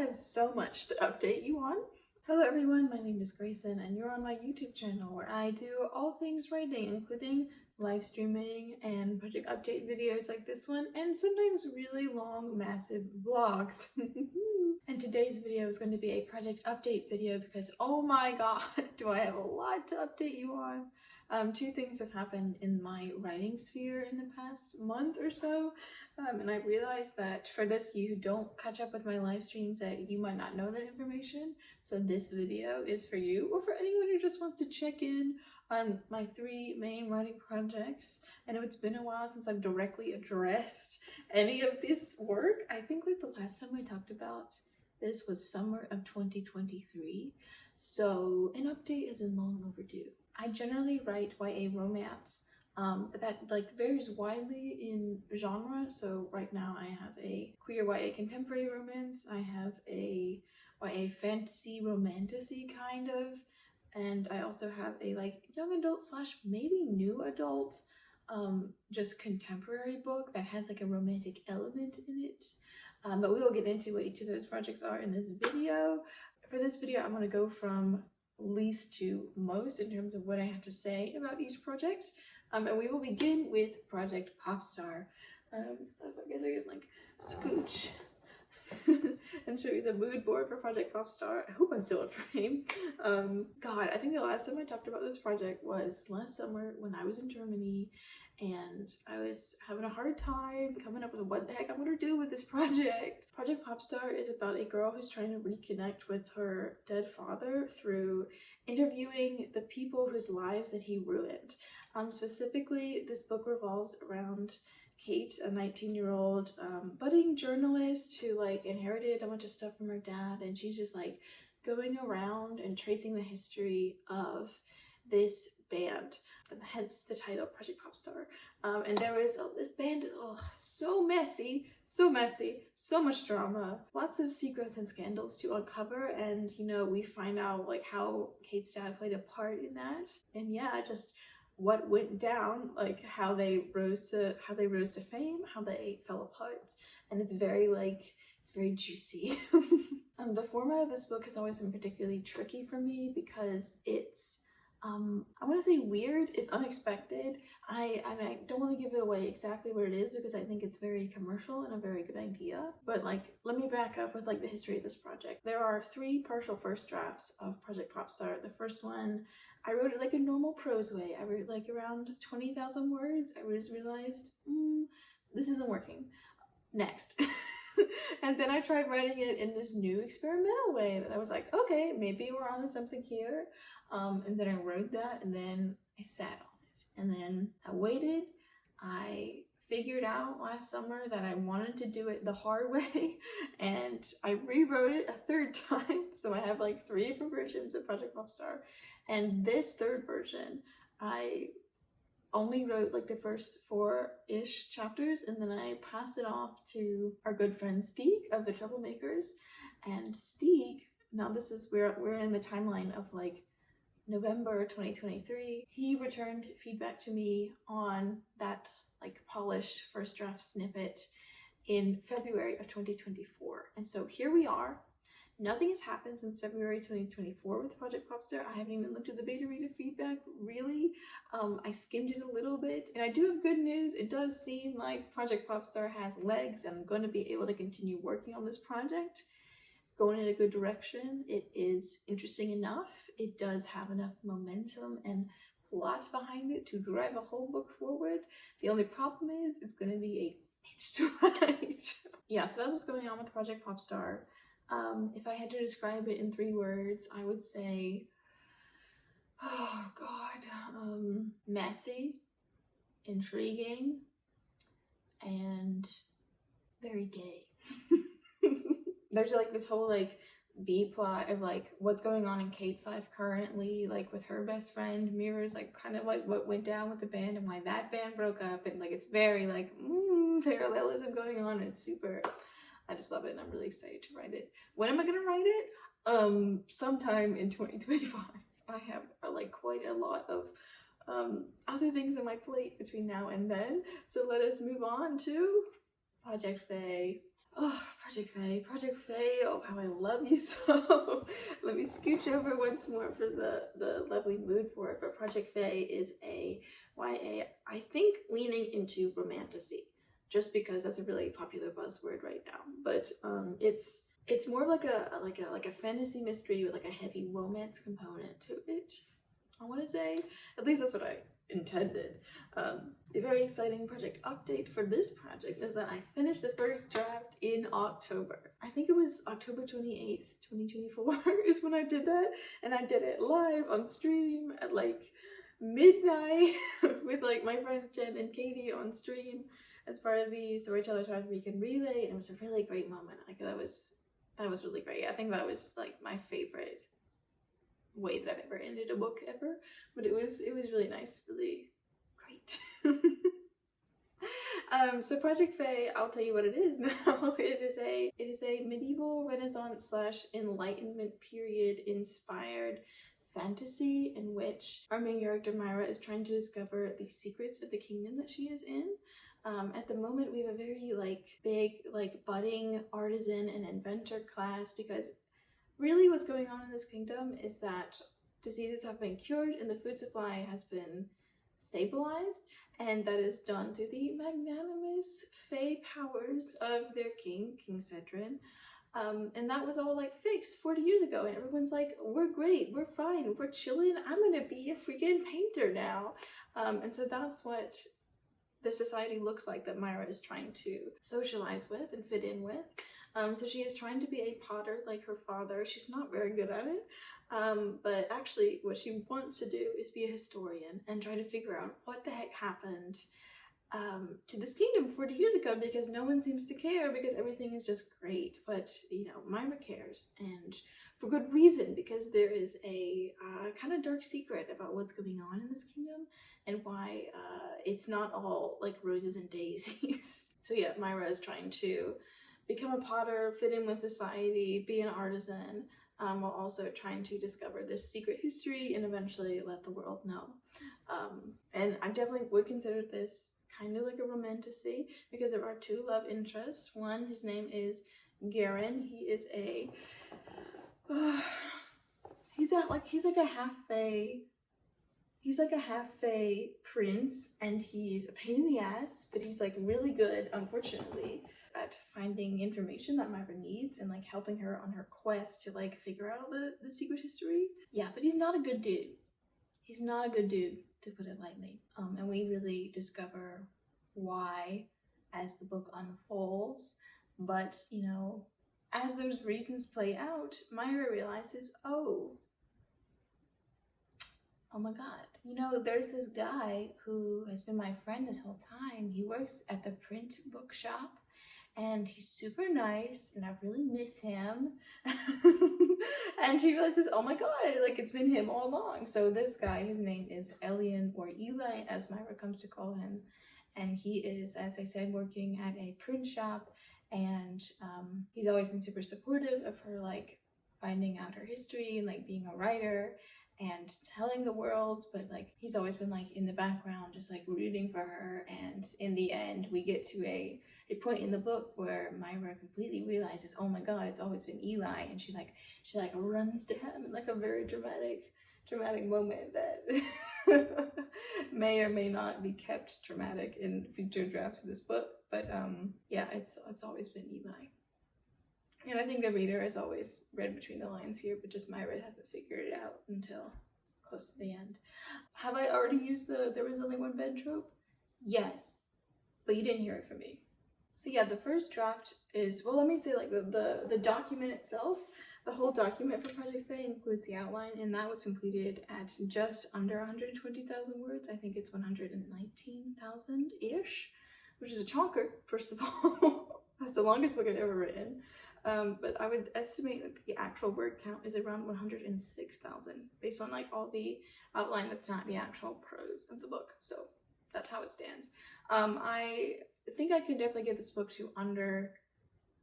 have so much to update you on. Hello everyone, my name is Grayson and you're on my YouTube channel where I do all things writing, including live streaming and project update videos like this one, and sometimes really long, massive vlogs. And today's video is going to be a project update video because, oh my god, do I have a lot to update you on. Two things have happened in my writing sphere in the past month or so, and I realized that for those of you who don't catch up with my live streams, that you might not know that information. So this video is for you, or for anyone who just wants to check in on my three main writing projects. I know it's been a while since I've directly addressed any of this work. I think like the last time I talked about this was summer of 2023, so an update has been long overdue. I generally write YA romance that like varies widely in genre. So right now I have a queer YA contemporary romance, I have a YA fantasy romantasy kind of, and I also have a like young adult slash maybe new adult just contemporary book that has like a romantic element in it. But we will get into what each of those projects are in this video. For this video, I'm going to go from least to most in terms of what I have to say about each project. And we will begin with Project Popstar. I guess I can like scooch and show you the mood board for Project Popstar. I hope I'm still in frame. God, I think the last time I talked about this project was last summer when I was in Germany, and I was having a hard time coming up with what the heck I'm gonna do with this project. Project Popstar is about a girl who's trying to reconnect with her dead father through interviewing the people whose lives that he ruined. Specifically, this book revolves around Kate, a 19-year-old budding journalist who like inherited a bunch of stuff from her dad, and she's just like going around and tracing the history of this band, hence the title Project Popstar. And there was this band is so messy, so much drama, lots of secrets and scandals to uncover, and you know, we find out like how Kate's dad played a part in that, and yeah, just what went down, like how they rose to fame, how they fell apart, and it's very juicy. The format of this book has always been particularly tricky for me because it's I want to say weird, it's unexpected. I don't want to give it away exactly what it is because I think it's very commercial and a very good idea. But like, let me back up with like the history of this project. There are three partial first drafts of Project Popstar. The first one, I wrote it like a normal prose way. I wrote like around 20,000 words. I just realized, this isn't working. Next. And then I tried writing it in this new experimental way that I was like, okay, maybe we're onto something here. And then I wrote that, and then I sat on it, and then I waited. I figured out last summer that I wanted to do it the hard way, and I rewrote it a third time. So I have like three different versions of Project Popstar, and this third version, I only wrote like the first 4-ish chapters, and then I passed it off to our good friend Steeg of the Troublemakers. And Steeg, now this is we're in the timeline of like November 2023. He returned feedback to me on that like polished first draft snippet in February of 2024. And so here we are. Nothing has happened since February 2024 with Project Popstar. I haven't even looked at the beta reader feedback, really. I skimmed it a little bit, and I do have good news. It does seem like Project Popstar has legs, and I'm going to be able to continue working on this project. It's going in a good direction. It is interesting enough. It does have enough momentum and plot behind it to drive a whole book forward. The only problem is it's going to be a bitch to write. Yeah, so that's what's going on with Project Popstar. If I had to describe it in 3 words, I would say, oh god, messy, intriguing, and very gay. There's like this whole like B plot of like what's going on in Kate's life currently, like with her best friend mirrors like kind of like what went down with the band and why that band broke up, and like it's very like parallelism going on, and it's super, I just love it, and I'm really excited to write it. When am I gonna write it? Sometime in 2025. I have like quite a lot of other things on my plate between now and then. So let us move on to Project Faye. Oh, Project Faye, oh how I love you so. Let me scooch over once more for the lovely mood for it. But Project Faye is a YA, I think leaning into romantasy, just because that's a really popular buzzword right now. But it's more like a fantasy mystery with like a heavy romance component to it. I want to say, at least that's what I intended. A very exciting project update for this project is that I finished the first draft in October. I think it was October 28th, 2024 is when I did that, and I did it live on stream at like midnight with like my friends Jen and Katie on stream as part of the Storyteller Child Weekend Relay, and it was a really great moment. Like that was really great. I think that was like my favorite way that I've ever ended a book ever, but it was really nice, really great. So Project Faye, I'll tell you what it is now. It is a medieval Renaissance / Enlightenment period inspired fantasy in which our main character Myra is trying to discover the secrets of the kingdom that she is in. At the moment we have a very big budding artisan and inventor class, because really what's going on in this kingdom is that diseases have been cured and the food supply has been stabilized, and that is done through the magnanimous fae powers of their king, King Cedrin. And that was all fixed 40 years ago, and everyone's like, we're great, we're fine, we're chilling, I'm gonna be a freaking painter now. And so that's what the society looks like that Myra is trying to socialize with and fit in with. So she is trying to be a potter like her father. She's not very good at it, but actually what she wants to do is be a historian and try to figure out what the heck happened to this kingdom 40 years ago, because no one seems to care, because everything is just great. But Myra cares, and for good reason, because there is a kind of dark secret about what's going on in this kingdom and why it's not all roses and daisies. So yeah, Myra is trying to become a potter, fit in with society, be an artisan, while also trying to discover this secret history and eventually let the world know. And I definitely would consider this kind of like a romantasy, because there are two love interests. One, his name is Garen. He is a he's like a half-fae. He's like a half-fae prince, and he's a pain in the ass, but he's really good, unfortunately, at finding information that Myra needs and helping her on her quest to figure out the secret history. Yeah, but he's not a good dude. He's not a good dude, to put it lightly. And we really discover why as the book unfolds. But, as those reasons play out, Myra realizes, oh my god. There's this guy who has been my friend this whole time. He works at the print bookshop, and he's super nice, and I really miss him. And she realizes, oh my god, it's been him all along. So this guy, his name is Elian, or Eli, as Myra comes to call him. And he is, as I said, working at a print shop, and he's always been super supportive of her, finding out her history and being a writer and telling the world, but he's always been in the background, just rooting for her. And in the end, we get to a point in the book where Myra completely realizes, oh my god, it's always been Eli, and she runs to him in a very dramatic moment that may or may not be kept dramatic in future drafts of this book. But yeah, it's always been Eli. And I think the reader has always read between the lines here, but just Myra hasn't figured it out until close to the end. Have I already used the "there was only one bed" trope? Yes, but you didn't hear it from me. So yeah, the first draft is, well, let me say the document itself. The whole document for Project Faye includes the outline, and that was completed at just under 120,000 words. I think it's 119,000-ish, which is a chonker, first of all. That's the longest book I've ever written. But I would estimate that the actual word count is around 106,000, based on all the outline that's not the actual prose of the book. So that's how it stands. I think I could definitely get this book to under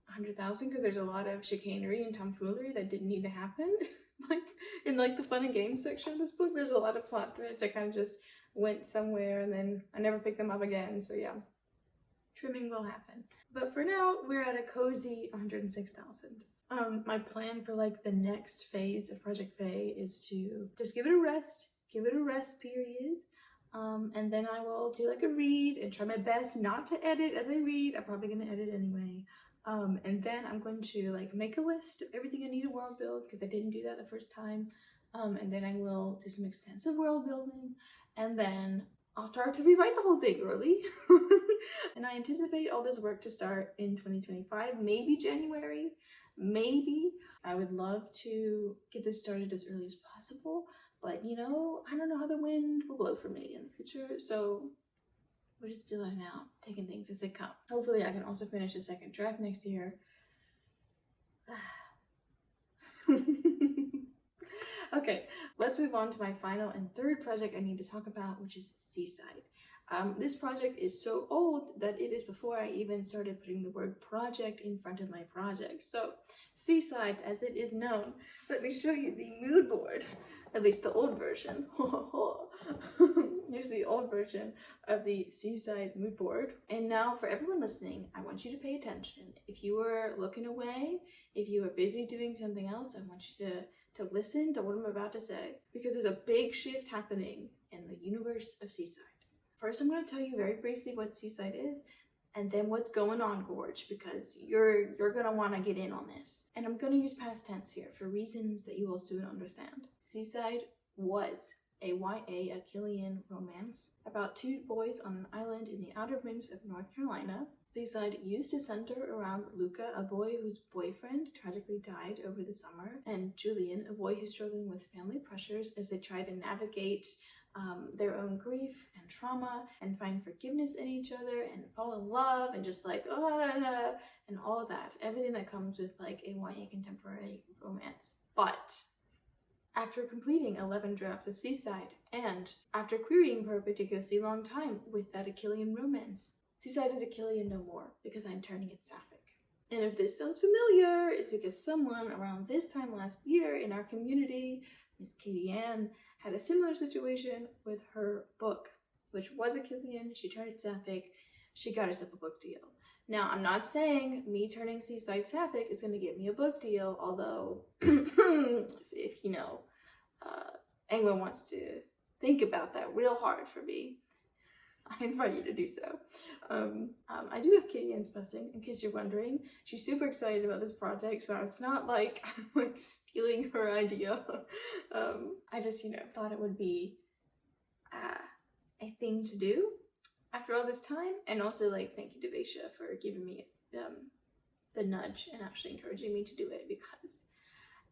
100,000, because there's a lot of chicanery and tomfoolery that didn't need to happen. In the fun and games section of this book, there's a lot of plot threads that kind of just went somewhere and then I never picked them up again. So yeah. trimming will happen. But for now, we're at a cozy 106,000. My plan for like the next phase of Project Faye is to just give it a rest period. And then I will do like a read and try my best not to edit as I read. I'm probably gonna edit anyway. And then I'm going to like make a list of everything I need to world build because I didn't do that the first time. And then I will do some extensive world building, and then I'll start to rewrite the whole thing early. And I anticipate all this work to start in 2025, maybe January, maybe. I would love to get this started as early as possible, but you know, I don't know how the wind will blow for me in the future, so we're just feeling it out, taking things as they come. Hopefully I can also finish a second draft next year. Okay, let's move on to my final and third project I need to talk about, which is Seaside. This project is so old that it is before I even started putting the word project in front of my project. So Seaside, as it is known, let me show you the mood board, at least the old version. Here's the old version of the Seaside mood board. And now for everyone listening, I want you to pay attention. If you were looking away, if you were busy doing something else, I want you to listen to what I'm about to say, because there's a big shift happening in the universe of Seaside. First, I'm going to tell you very briefly what Seaside is, and then what's going on, Gorge, because you're going to want to get in on this. And I'm going to use past tense here for reasons that you will soon understand. Seaside was a YA Achillean romance about two boys on an island in the Outer Banks of North Carolina. Seaside used to center around Luca, a boy whose boyfriend tragically died over the summer, and Julian, a boy who's struggling with family pressures as they try to navigate their own grief and trauma and find forgiveness in each other and fall in love and just like and all of that, everything that comes with like a YA contemporary romance. But after completing 11 drafts of Seaside, and after querying for a particularly long time with that Achillean romance, Seaside is Achillean no more because I'm turning it sapphic. And if this sounds familiar, it's because someone around this time last year in our community, Miss Katie Ann, had a similar situation with her book, which was Achillean. She turned it sapphic. She got herself a book deal. Now, I'm not saying me turning Seaside sapphic is going to get me a book deal, although if you know, anyone wants to think about that real hard for me, I invite you to do so. I do have Katie Ann's blessing, in case you're wondering. She's super excited about this project, so it's not like I'm like stealing her idea. I just, thought it would be a thing to do after all this time. And also, like, thank you to Vaisha for giving me the nudge and actually encouraging me to do it, because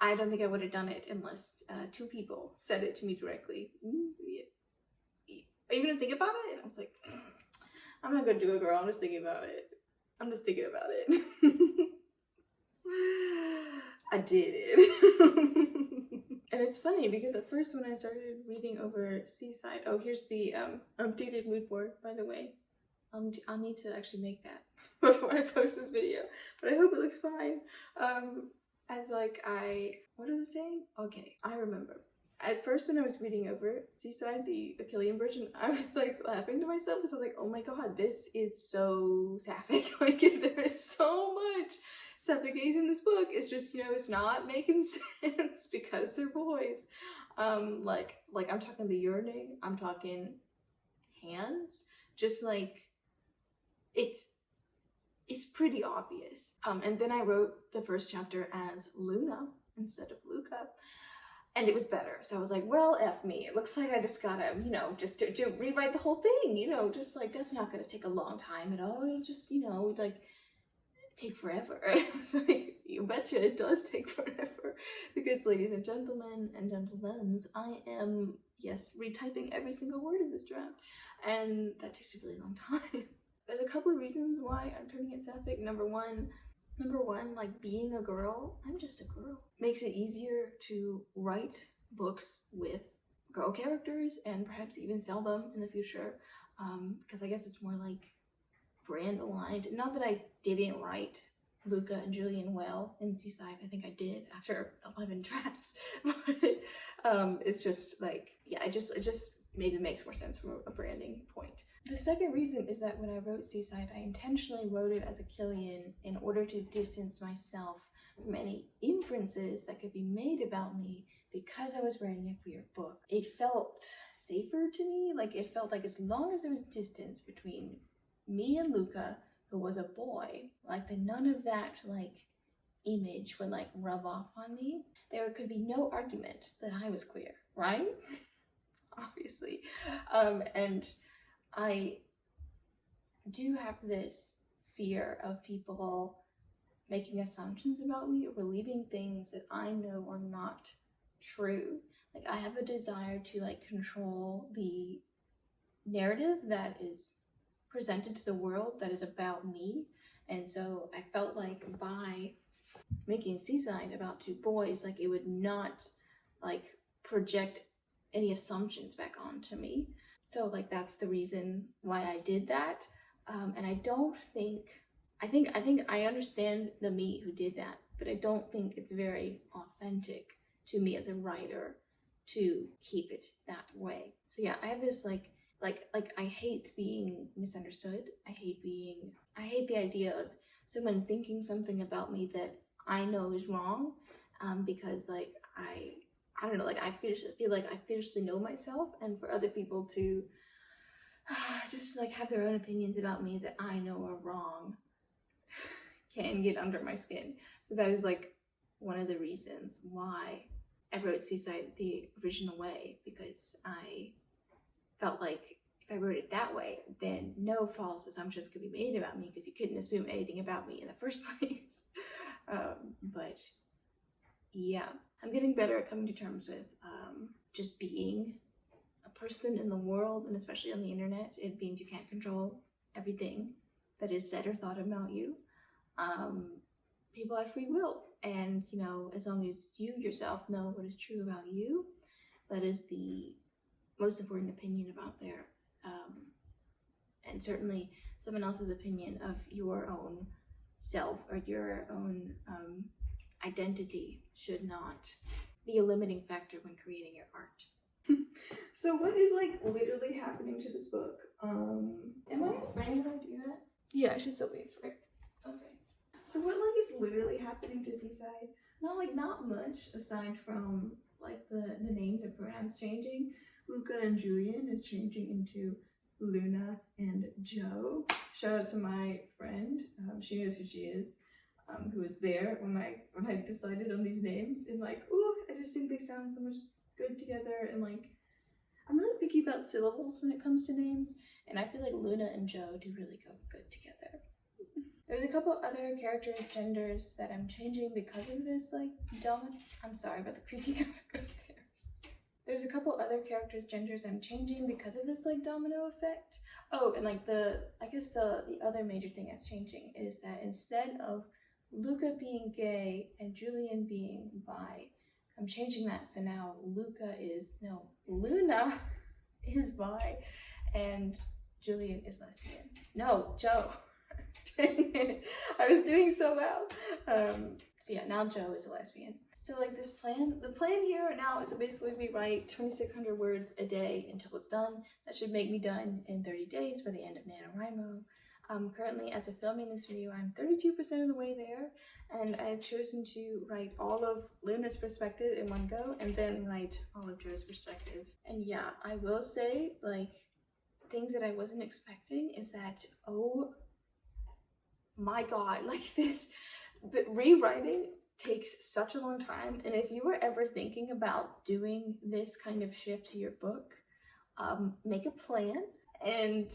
I don't think I would have done it unless two people said it to me directly. Are you gonna think about it? And I was like, I'm not gonna do it, girl. I'm just thinking about it. I did it. And it's funny because at first when I started reading over Seaside, oh, here's the updated mood board, by the way. I'll need to actually make that before I post this video, but I hope it looks fine. What was I saying? Okay, I remember. At first, when I was reading over Seaside, the Achillean version, I was like laughing to myself because I was like, oh my god, this is so sapphic. Like, there is so much sapphic gaze in this book. It's just, it's not making sense because they're boys. Like I'm talking the urinating, I'm talking hands, just like, it's pretty obvious. And then I wrote the first chapter as Luna instead of Luca. And it was better. So I was like, well, F me. It looks like I just gotta, just to rewrite the whole thing, just like, that's not gonna take a long time at all. It'll just, like, take forever. So you betcha it does take forever. Because, ladies and gentlemen and gentlemen, I am, yes, retyping every single word in this draft. And that takes a really long time. There's a couple of reasons why I'm turning it sapphic. Number one, like, being a girl, I'm just a girl, makes it easier to write books with girl characters and perhaps even sell them in the future, because I guess it's more like brand aligned. Not that I didn't write Luca and Julian well in Seaside. I think I did after 11 drafts, but it's just like, yeah, it just maybe makes more sense from a branding point. The second reason is that when I wrote Seaside, I intentionally wrote it as a Killian in order to distance myself from any inferences that could be made about me because I was writing a queer book. It felt safer to me. Like, it felt like as long as there was distance between me and Luca, who was a boy, like, then none of that, like, image would, like, rub off on me. There could be no argument that I was queer, right? Obviously. And I do have this fear of people making assumptions about me or believing things that I know are not true. Like, I have a desire to, like, control the narrative that is presented to the world that is about me. And so I felt like by making Seaside about two boys, like, it would not, like, project any assumptions back onto me. So, like, that's the reason why I did that. And I don't think, I think I understand the me who did that, but I don't think it's very authentic to me as a writer to keep it that way. So yeah, I have this like I hate being misunderstood. I hate the idea of someone thinking something about me that I know is wrong, because like I don't know, like I feel like I fiercely know myself, and for other people to just like have their own opinions about me that I know are wrong can get under my skin. So that is like one of the reasons why I wrote Seaside the original way, because I felt like if I wrote it that way, then no false assumptions could be made about me, because you couldn't assume anything about me in the first place. But yeah, I'm getting better at coming to terms with just being a person in the world, and especially on the internet. It means you can't control everything that is said or thought about you. People have free will, and you know, as long as you yourself know what is true about you, that is the most important opinion about there. And certainly someone else's opinion of your own self or your own identity should not be a limiting factor when creating your art. So what is like literally happening to this book? Am I in frame when I do that? Yeah, I should still be in frame. Okay. So what like is literally happening to Seaside? Not much aside from like the names and pronouns changing. Luca and Julian is changing into Luna and Joe. Shout out to my friend. She knows who she is. Who was there when I decided on these names, and like, ooh, I just think they sound so much good together, and like, I'm really picky about syllables when it comes to names, and I feel like Luna and Joe do really go good together. There's a couple other characters' genders that I'm changing because of this, like, I'm sorry about the creaking upstairs. There's a couple other characters' genders I'm changing because of this, like, domino effect. Oh, and like I guess the other major thing that's changing is that instead of Luca being gay and Julian being bi, I'm changing that, so now Luna is bi and Julian is lesbian. No, Joe. Dang it. I was doing so well. So yeah, now Joe is a lesbian. So like the plan here now is to basically rewrite 2,600 words a day until it's done. That should make me done in 30 days by the end of NaNoWriMo. Currently, as of filming this video, I'm 32% of the way there, and I've chosen to write all of Luna's perspective in one go, and then write all of Joe's perspective. And yeah, I will say, like, things that I wasn't expecting is that, oh my god, like the rewriting takes such a long time, and if you were ever thinking about doing this kind of shift to your book, make a plan. And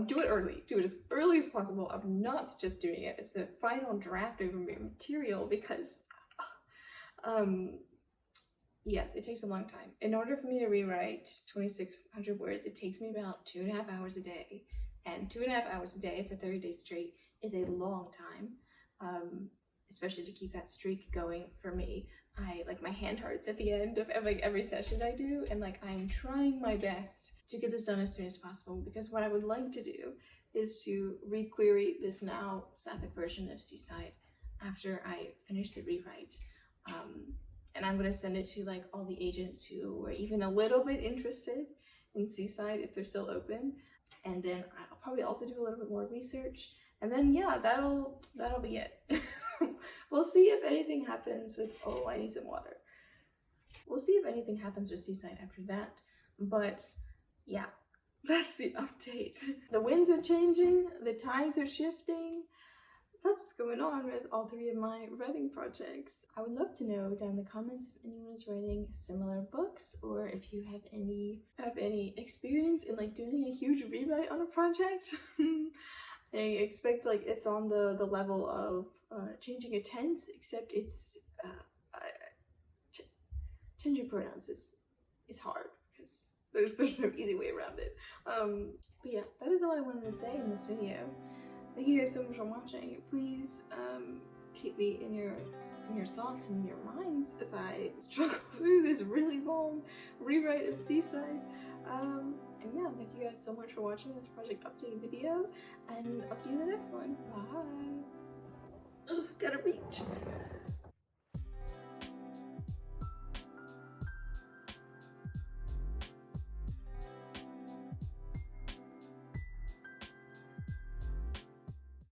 do it early. Do it as early as possible. I'm not just doing it as the final draft of your material because, yes, it takes a long time. In order for me to rewrite 2,600 words, it takes me about 2.5 hours a day. And 2.5 hours a day for 30 days straight is a long time, especially to keep that streak going for me. My hand hurts at the end of every session I do, and like I'm trying my best to get this done as soon as possible, because what I would like to do is to re-query this now sapphic version of Seaside after I finish the rewrite. And I'm gonna send it to like all the agents who were even a little bit interested in Seaside, if they're still open. and then I'll probably also do a little bit more research, and then yeah, that'll be it. We'll see if anything happens with, oh, I need some water. We'll see if anything happens with Seaside after that, but yeah, that's the update. The winds are changing, the tides are shifting. That's what's going on with all 3 of my writing projects. I would love to know down in the comments if anyone is writing similar books, or if you have any experience in like doing a huge rewrite on a project. I expect like it's on the level of changing a tense, except it's changing pronouns is hard because there's no easy way around it. But yeah, that is all I wanted to say in this video. Thank you guys so much for watching. Please keep me in your thoughts and your minds as I struggle through this really long rewrite of Seaside. And yeah, thank you guys so much for watching this project update video, and I'll see you in the next one. Bye. Ugh, gotta reach.